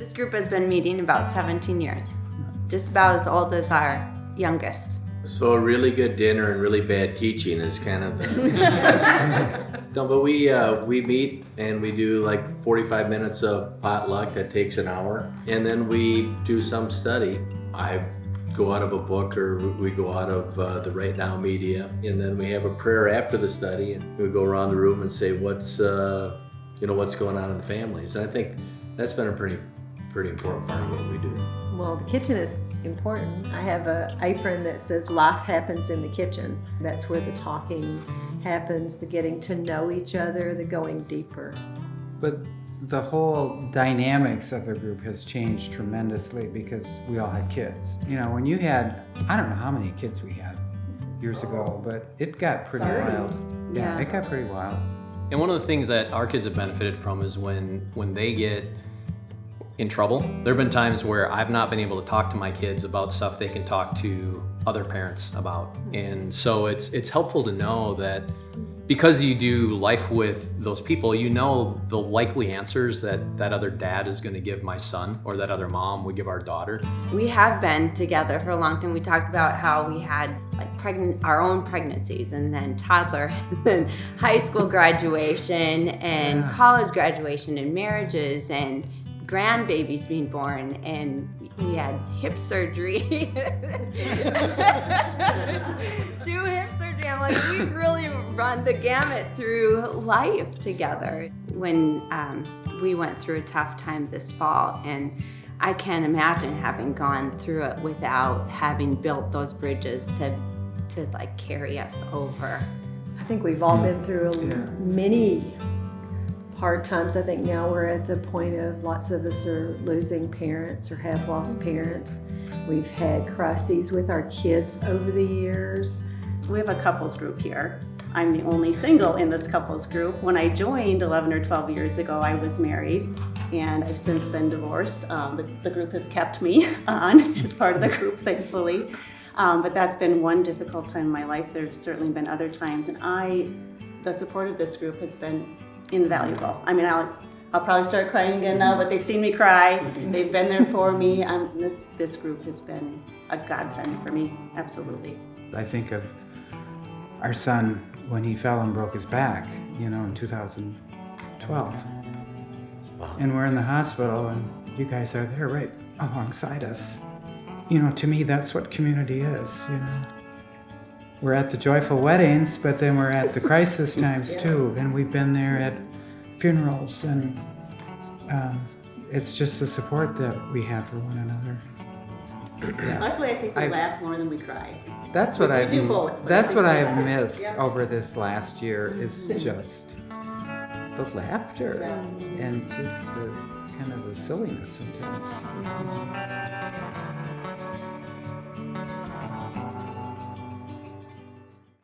This group has been meeting about 17 years, just about as old as our youngest. So a really good dinner and really bad teaching is kind of the... No, but we meet and we do like 45 minutes of potluck that takes an hour, and then we do some study. I go out of a book or we go out of the Right Now media, and then we have a prayer after the study, and we go around the room and say what's going on in the families. And I think that's been a pretty important part of what we do. Well, the kitchen is important. I have an apron that says life happens in the kitchen. That's where the talking happens, the getting to know each other, the going deeper. But the whole dynamics of the group has changed tremendously because we all had kids. You know, when you had, I don't know how many kids we had years ago, but it got pretty 30. wild. Yeah. It got pretty wild. And one of the things that our kids have benefited from is when they get in trouble. There have been times where I've not been able to talk to my kids about stuff they can talk to other parents about. And so it's helpful to know that because you do life with those people, you know the likely answers that other dad is going to give my son or that other mom would give our daughter. We have been together for a long time. We talked about how we had like our own pregnancies, and then toddler, and then high school graduation, and college graduation, and marriages, and grandbabies being born, and we had hip surgery. 2 hip surgery. I'm like, we really run the gamut through life together. When we went through a tough time this fall, and I can't imagine having gone through it without having built those bridges to like carry us over. I think we've all been through many hard times. I think now we're at the point of lots of us are losing parents or have lost parents. We've had crises with our kids over the years. We have a couples group here. I'm the only single in this couples group. When I joined 11 or 12 years ago, I was married, and I've since been divorced. The group has kept me on as part of the group, thankfully. But that's been one difficult time in my life. There's certainly been other times, and the support of this group has been invaluable. I mean, I'll probably start crying again now, but they've seen me cry. They've been there for me. This group has been a godsend for me, absolutely. I think of our son when he fell and broke his back, in 2012. Wow. And we're in the hospital, and you guys are there right alongside us. To me, that's what community is, We're at the joyful weddings, but then we're at the crisis times too, and we've been there at funerals, and it's just the support that we have for one another. Luckily, I think we laugh more than we cry. That's what I've I've missed over this last year is just the laughter and just the kind of the silliness sometimes.